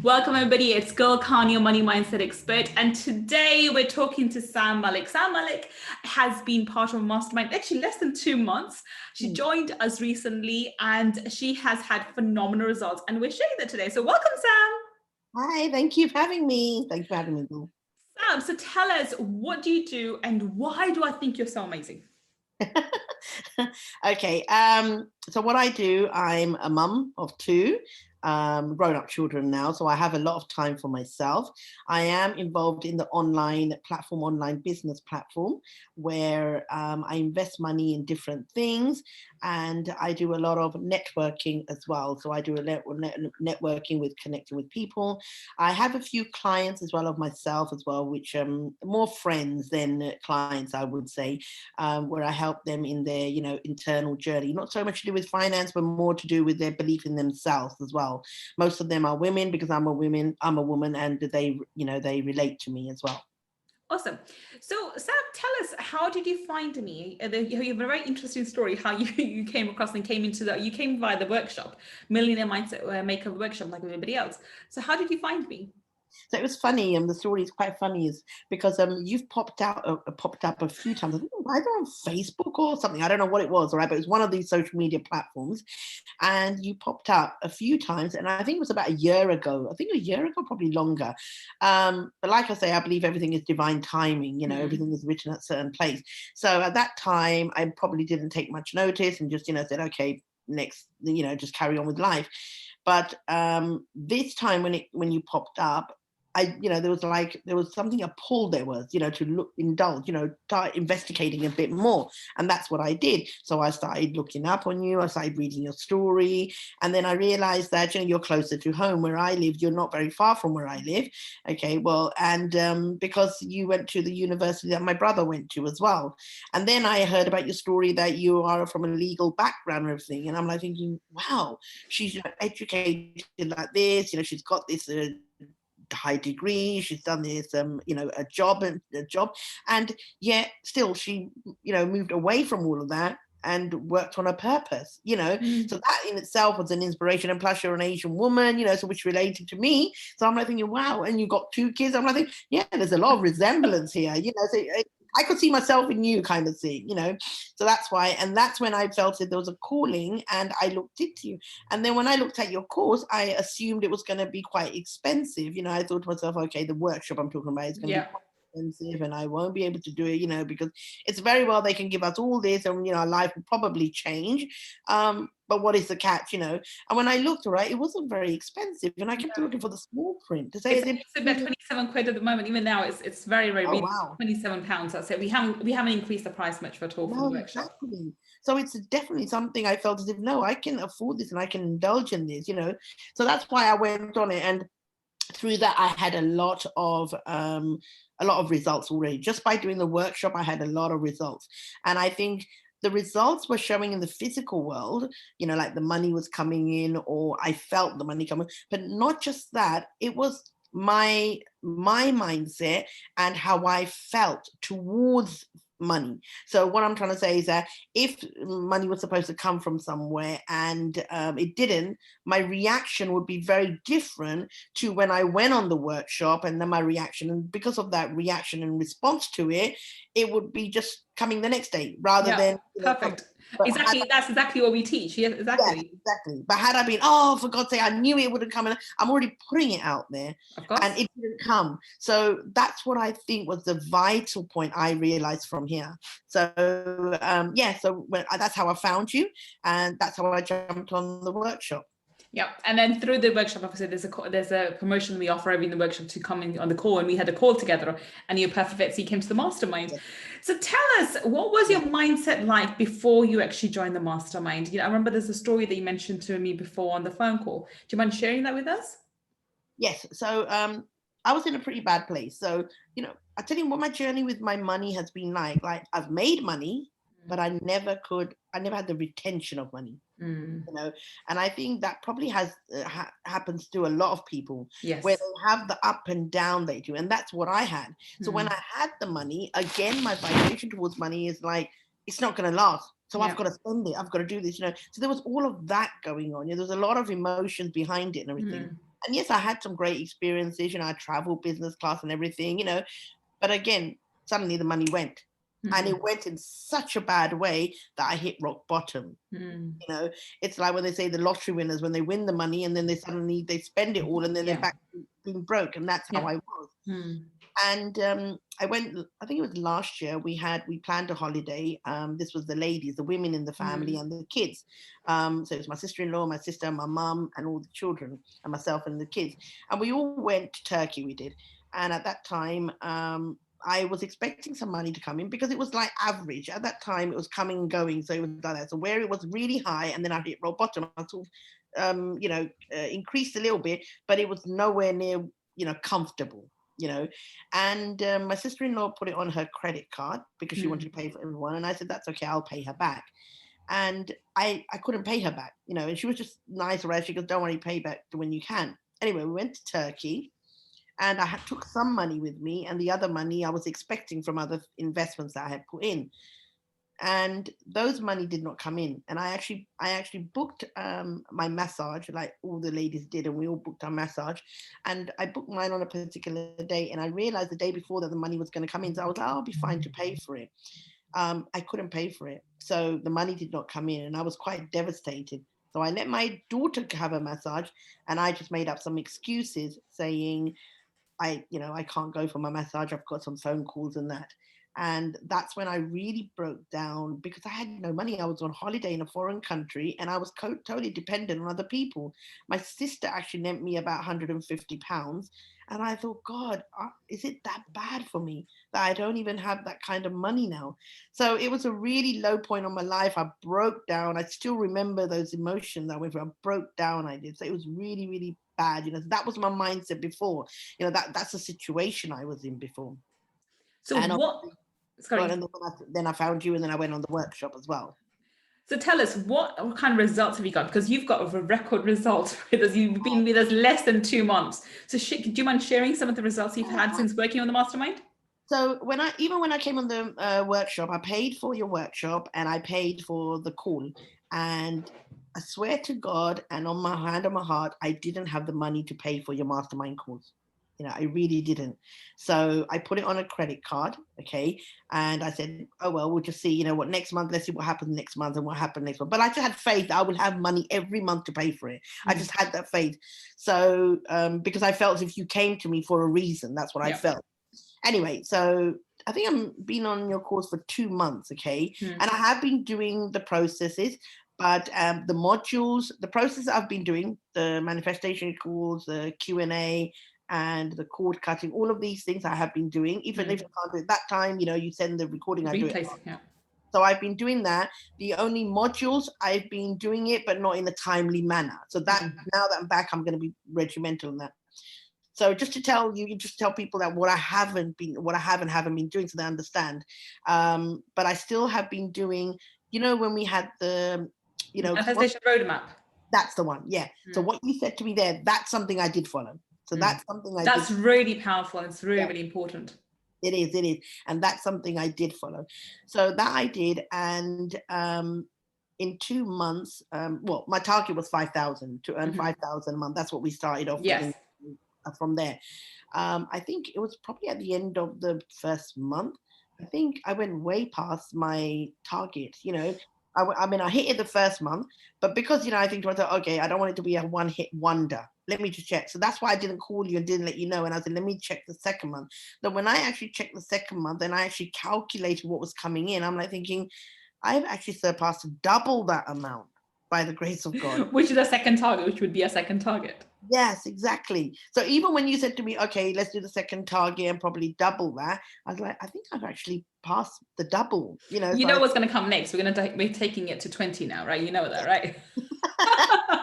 Welcome everybody, it's Gull Khan, your money mindset expert, and today we're talking to Sam Malik. Sam Malik has been part of Mastermind actually less than 2 months. She joined us recently and she has had phenomenal results and we're sharing that today. So welcome, Sam. Hi, thank you for having me. Thank you for having me, Gull. Sam, so tell us, what do you do and why do I think you're so amazing? Okay, so what I do, I'm a mum of two grown-up children now, so I have a lot of time for myself. I am involved in the online business platform, where I invest money in different things, and I do a lot of networking as well. So I do networking with connecting with people. I have a few clients as well of myself as well, which more friends than clients, I would say, where I help them in their, internal journey. Not so much to do with finance, but more to do with their belief in themselves as well. Most of them are women because I'm a woman, and they relate to me as well. Awesome. So Sam, tell us, how did you find me? You have a very interesting story how you came across and you came via the workshop, Millionaire Mindset Maker workshop, like everybody else. So how did you find me? So it was funny, and the story is quite funny, is because you've popped up a few times. I think either on Facebook or something. I don't know what it was, all right, but it was one of these social media platforms, and you popped up a few times, and I think it was about a year ago. I think a year ago, probably longer. But like I say, I believe everything is divine timing. Everything is written at a certain place. So at that time, I probably didn't take much notice and just said, okay, next, just carry on with life. But this time when you popped up, there was something, a pull there was, to indulge, start investigating a bit more. And that's what I did. So I started looking up on you, I started reading your story. And then I realized that, you're closer to home where I live. You're not very far from where I live. Okay, well, and because you went to the university that my brother went to as well. And then I heard about your story that you are from a legal background and everything. And I'm like thinking, wow, she's educated like this, she's got this high degree, she's done this a job, and yet still she moved away from all of that and worked on a purpose, so that in itself was an inspiration. And plus you're an Asian woman, so which related to me. So I'm like thinking, wow, and you got 2 kids. I'm like thinking, yeah, there's a lot of resemblance here, so I could see myself in you, kind of thing, so that's why. And that's when I felt that there was a calling, and I looked into you. And then when I looked at your course, I assumed it was going to be quite expensive. I thought to myself, okay, the workshop I'm talking about is going to be quite expensive, and I won't be able to do it, because it's very well they can give us all this, and our life will probably change. But what is the catch, And when I looked, right, it wasn't very expensive, and I kept looking for the small print to say it's about 27 quid at the moment. Even now, it's very, very reasonable. Wow. £27. That's it. We haven't increased the price much at all for the workshop. Exactly. So it's definitely something I felt as if, no, I can afford this and I can indulge in this, So that's why I went on it, and through that I had a lot of results already. Just by doing the workshop, I had a lot of results, and I think the results were showing in the physical world, like the money was coming in, or I felt the money coming. But not just that, it was my mindset and how I felt towards money. So what I'm trying to say is that if money was supposed to come from somewhere and it didn't, my reaction would be very different to when I went on the workshop. And then my reaction, and because of that reaction and response to it, it would be just coming the next day rather than perfect. Exactly, that's exactly what we teach. Yeah, exactly. Yeah, exactly. But had I been, oh, for God's sake, I knew it wouldn't come, and I'm already putting it out there, and it didn't come. So that's what I think was the vital point I realized from here. So that's how I found you, and that's how I jumped on the workshop. Yeah, and then through the workshop, obviously, there's a promotion we offer every in the workshop to come in on the call, and we had a call together, and you're perfect fit, so you came to the mastermind. Yes. So tell us, what was your mindset like before you actually joined the mastermind? I remember there's a story that you mentioned to me before on the phone call. Do you mind sharing that with us? Yes. So I was in a pretty bad place. So I tell you what my journey with my money has been like. Like, I've made money, but I never had the retention of money. And I think that probably happens to a lot of people, where they have the up and down they do, and that's what I had. So when I had the money, again, my vibration towards money is like, it's not going to last, so I've got to spend it, I've got to do this, so there was all of that going on. There was a lot of emotions behind it and everything. And yes, I had some great experiences, I traveled business class and everything, but again, suddenly the money went. And it went in such a bad way that I hit rock bottom. It's like when they say the lottery winners, when they win the money and then they spend it all and then they're back being broke. And that's how I was. And I think it was last year, we planned a holiday. This was the ladies, the women in the family and the kids. So it was my sister-in-law, my sister, my mum, and all the children, and myself and the kids. And we all went to Turkey, we did. And at that time, I was expecting some money to come in because it was like average. At that time, it was coming and going. So it was like that. So where it was really high and then I hit rock bottom, I sort of, increased a little bit, but it was nowhere near, comfortable. And my sister-in-law put it on her credit card because she wanted to pay for everyone. And I said, that's okay, I'll pay her back. And I couldn't pay her back, and she was just nice. Right? She goes, don't worry, pay back when you can. Anyway, we went to Turkey and I took some money with me and the other money I was expecting from other investments that I had put in. And those money did not come in. And I actually booked my massage, like all the ladies did, and we all booked our massage. And I booked mine on a particular day. And I realized the day before that the money was going to come in. So I was like, I'll be fine to pay for it. I couldn't pay for it. So the money did not come in and I was quite devastated. So I let my daughter have a massage and I just made up some excuses saying, I can't go for my massage. I've got some phone calls and that. And that's when I really broke down because I had no money. I was on holiday in a foreign country and I was totally dependent on other people. My sister actually lent me about £150. And I thought, God, is it that bad for me that I don't even have that kind of money now? So it was a really low point on my life. I broke down. I still remember those emotions I went through. I broke down, I did. So it was really, really bad. That was my mindset before. That's the situation I was in before. So and then I found you and then I went on the workshop as well. So tell us, what kind of results have you got? Because you've got a record result with us. You've been with us less than 2 months. So do you mind sharing some of the results you've had since working on the mastermind? So when I came on the workshop, I paid for your workshop and I paid for the call. And I swear to God and on my hand on my heart, I didn't have the money to pay for your mastermind course. I really didn't. So I put it on a credit card, okay? And I said, oh, well, we'll just see, what next month, let's see what happens next month and what happened next month. But I just had faith that I would have money every month to pay for it. I just had that faith. So because I felt if you came to me for a reason, that's what I felt. Anyway, so I think I've been on your course for 2 months, okay? And I have been doing the processes, but the modules, the process I've been doing, the manifestation calls, the Q&A, and the cord cutting, all of these things I have been doing, even if I can't do it that time, you send the recording, I do it. So I've been doing that. The only modules, I've been doing it, but not in a timely manner. So that now that I'm back, I'm going to be regimental in that. So just to tell people that what I haven't been doing so they understand. But I still have been doing, when we had the, manifestation roadmap. That's the one, yeah. So what you said to me there, that's something I did follow. So that's something that's really powerful. It's really, really important. It is. And that's something I did follow. So that I did. And in 2 months, my target was 5,000 to earn 5,000 a month. That's what we started off with from there. I think it was probably at the end of the first month. I think I went way past my target, I hit it the first month, but because, I think to myself, okay, I don't want it to be a one-hit wonder. Let me just check. So that's why I didn't call you and didn't let you know. And I said, let me check the second month. Then when I actually checked the second month and I actually calculated what was coming in, I'm like thinking, I've actually surpassed double that amount by the grace of God. Which is a second target, which would be a second target. Yes, exactly. So even when you said to me, okay, let's do the second target and probably double that, I was like, I think I've actually passed the double. You know what's going to come next. We're taking it to 20 now, right? You know that, right?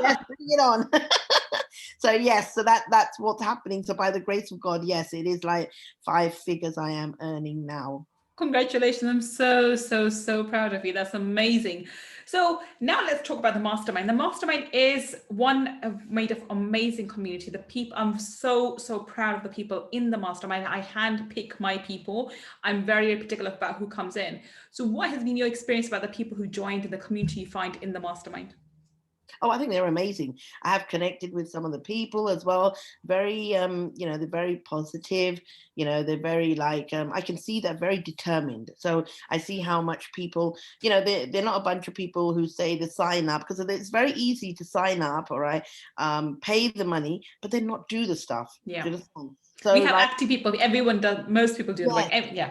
Yes, bring it on. So yes, so that's what's happening. So by the grace of God, yes, it is like 5 figures I am earning now. Congratulations. I'm so proud of you. That's amazing. So now let's talk about the mastermind. The mastermind is made of amazing community. The people, I'm so proud of the people in the mastermind. I handpick my people. I'm very particular about who comes in. So what has been your experience about the people who joined and the community you find in the mastermind? Oh, I think they're amazing. I have connected with some of the people as well. Very, they're very positive. They're very like, I can see they're very determined. So I see how much people, they're not a bunch of people who say they sign up, because it's very easy to sign up, all right, pay the money, but then not do the stuff. Yeah. Do you understand? So we have active people. Everyone does. Most people do. Yes. Yeah.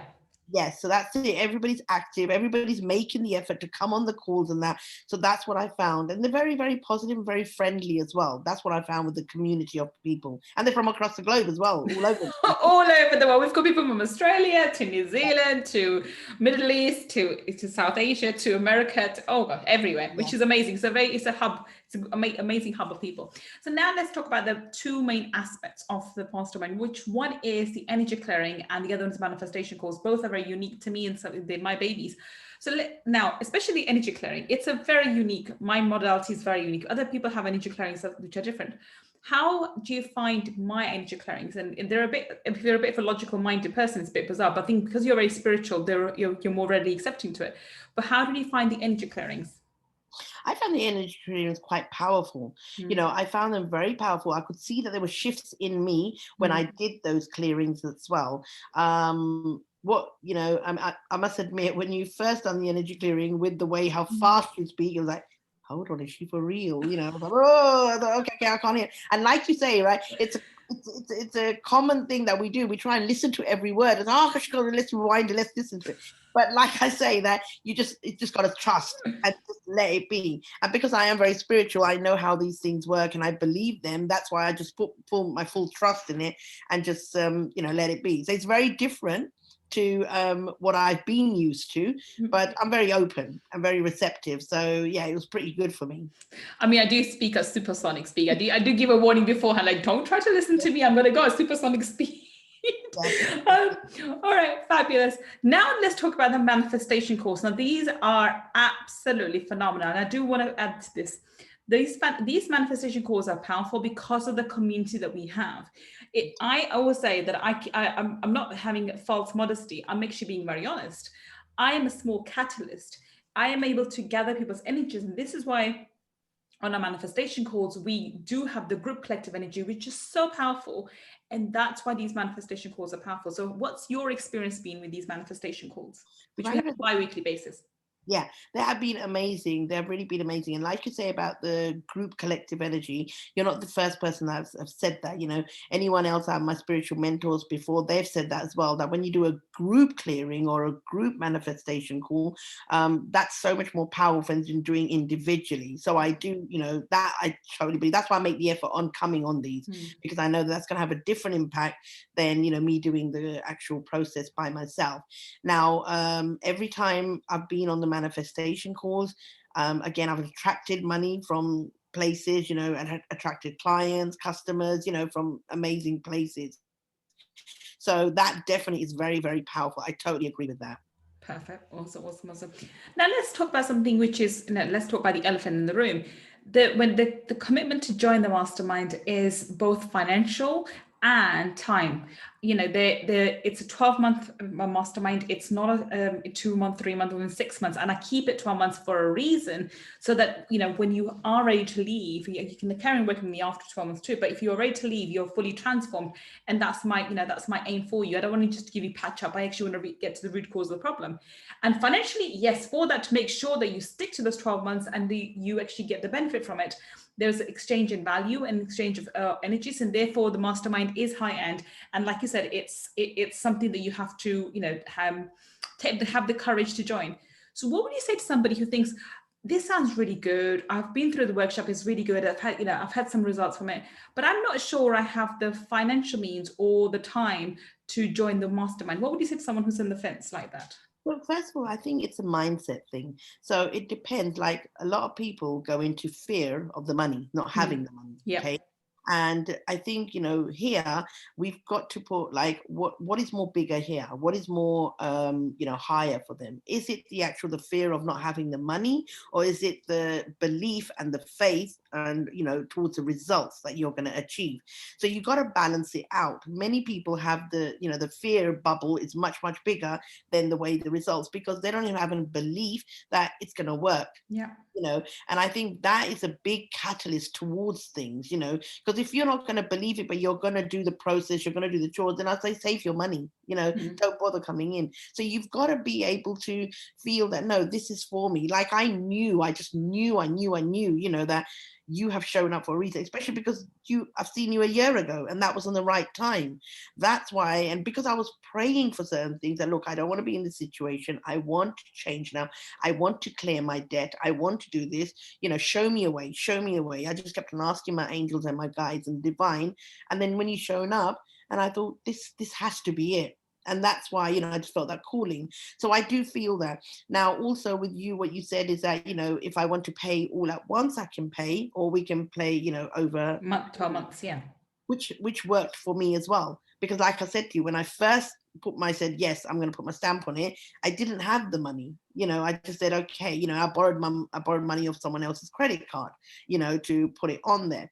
Yes, so that's it. Everybody's active. Everybody's making the effort to come on the calls and that. So that's what I found. And they're very, very positive and very friendly as well. That's what I found with the community of people. And they're from across the globe as well, all over. All over the world. We've got people from Australia to New Zealand to Middle East to South Asia to America to everywhere, which is amazing. So it's a hub. It's an amazing hub of people. So now let's talk about the two main aspects of the mastermind, which one is the energy clearing and the other one is manifestation calls. Both are very unique to me, and so they're my babies. So now, especially the energy clearing, it's a very unique, my modality is very unique. Other people have energy clearings which are different. How do you find my energy clearings? And they're if you're a bit of a logical minded person, it's a bit bizarre, but I think because you're very spiritual, you're more readily accepting to it. But how did you find the energy clearings? I found the energy clearings quite powerful. I found them very powerful. I could see that there were shifts in me when I did those clearings as well. I must admit, when you first done the energy clearing with the way how fast you speak, it was like, hold on, is she for real? I was like, okay, I can't hear. And like you say, right, it's a common thing that we do. We try and listen to every word. And gosh, go let's rewind it, let's listen to it. But like I say, that you just got to trust and just let it be. And because I am very spiritual, I know how these things work and I believe them. That's why I just put my full trust in it and just let it be. So it's very different to what I've been used to, but I'm very open and very receptive. So yeah, it was pretty good for me. I mean, I do speak at supersonic speed. I do give a warning beforehand, like, don't try to listen to me. I'm going to go at supersonic speed. All right, fabulous. Now let's talk about the manifestation course. Now these are absolutely phenomenal, and I do want to add to this. These manifestation calls are powerful because of the community that we have. I always say that I'm not having false modesty. I'm actually being very honest. I am a small catalyst. I am able to gather people's energies, and this is why on our manifestation calls, we do have the group collective energy, which is so powerful. And that's why these manifestation calls are powerful. So what's your experience been with these manifestation calls, which we have on a bi-weekly basis? Yeah, they have been amazing. They've really been amazing. And like you say about the group collective energy, you're not the first person that have said that. Anyone else, my spiritual mentors before, they've said that as well, that when you do a group clearing or a group manifestation call, that's so much more powerful than doing individually. So I do, that I totally believe. That's why I make the effort on coming on these, because I know that's going to have a different impact than, me doing the actual process by myself. Now, every time I've been on the manifestation calls, again, I've attracted money from places, and attracted clients, customers, from amazing places. So that definitely is very, very powerful. I totally agree with that. Perfect. Awesome. Now let's talk about something which is, let's talk about the elephant in the room. When the commitment to join the mastermind is both financial and time. It's a 12-month mastermind. It's not a 2-month, 3-month, or even 6 months. And I keep it 12 months for a reason, so that, when you are ready to leave, you can carry on working with me after 12 months too. But if you're ready to leave, you're fully transformed. And that's my aim for you. I don't want to just give you patch up. I actually want to get to the root cause of the problem. And financially, yes, for that, to make sure that you stick to those 12 months and you actually get the benefit from it. There's an exchange in value and exchange of energies, and therefore the mastermind is high end. And like you said, it's something that you have to have the courage to join. So what would you say to somebody who thinks, this sounds really good, I've been through the workshop, it's really good, I've had some results from it, but I'm not sure I have the financial means or the time to join the mastermind? What would you say to someone who's on the fence like that? Well, first of all, I think it's a mindset thing. So it depends. Like, a lot of people go into fear of the money, not having the money. Yeah. Okay. And I think, here we've got to put like what is more bigger here? What is more higher for them? Is it the fear of not having the money, or is it the belief and the faith and towards the results that you're going to achieve? So you've got to balance it out. Many people have the fear bubble is much bigger than the results, because they don't even have a belief that it's going to work. Yeah. And I think that is a big catalyst towards things, because if you're not going to believe it, but you're going to do the process, you're going to do the chores, then I say save your money, don't bother coming in. So you've got to be able to feel that, no, this is for me. Like I just knew, that you have shown up for a reason, especially because I've seen you a year ago and that was on the right time. That's why, and because I was praying for certain things that, look, I don't want to be in this situation. I want to change now. I want to clear my debt. I want to do this, show me a way, show me a way. I just kept on asking my angels and my guides and divine. And then when you shown up, and I thought this has to be it. And that's why, I just felt that calling. So I do feel that. Now, also with you, what you said is that, if I want to pay all at once, I can pay, or we can play, over 12 months, yeah. Which worked for me as well. Because like I said to you, when I first said, yes, I'm going to put my stamp on it, I didn't have the money. I just said, okay, I borrowed money off someone else's credit card, to put it on there.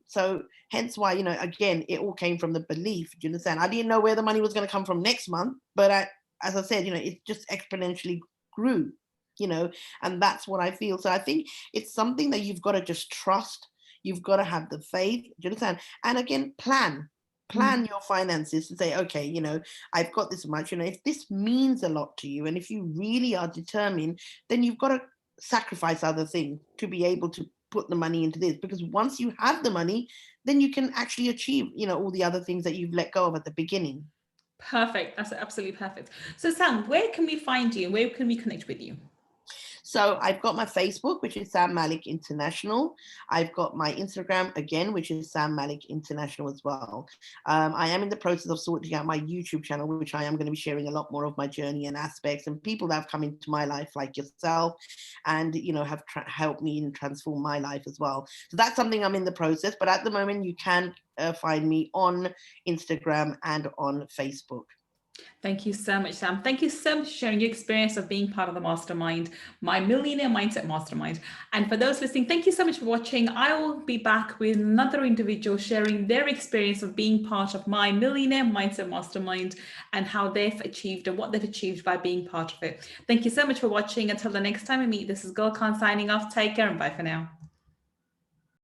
So hence why, again, it all came from the belief. Do you understand? I didn't know where the money was going to come from next month, but as I said, it just exponentially grew, and that's what I feel. So I think it's something that you've got to just trust. You've got to have the faith. Do you understand? And again, plan your finances and say, okay, I've got this much, if this means a lot to you, and if you really are determined, then you've got to sacrifice other things to be able to put the money into this, because once you have the money, then you can actually achieve, all the other things that you've let go of at the beginning. Perfect. That's absolutely perfect. So Sam, where can we find you? Where can we connect with you? So I've got my Facebook, which is Sam Malik International. I've got my Instagram again, which is Sam Malik International as well. I am in the process of sorting out my YouTube channel, which I am going to be sharing a lot more of my journey and aspects and people that have come into my life like yourself and, have helped me and transform my life as well. So that's something I'm in the process. But at the moment, you can find me on Instagram and on Facebook. Thank you so much, Sam. Thank you so much for sharing your experience of being part of the mastermind, my Millionaire Mindset Mastermind. And for those listening, thank you so much for watching. I will be back with another individual sharing their experience of being part of my Millionaire Mindset Mastermind and how they've achieved and what they've achieved by being part of it. Thank you so much for watching. Until the next time we meet, this is Gull Khan signing off. Take care and bye for now.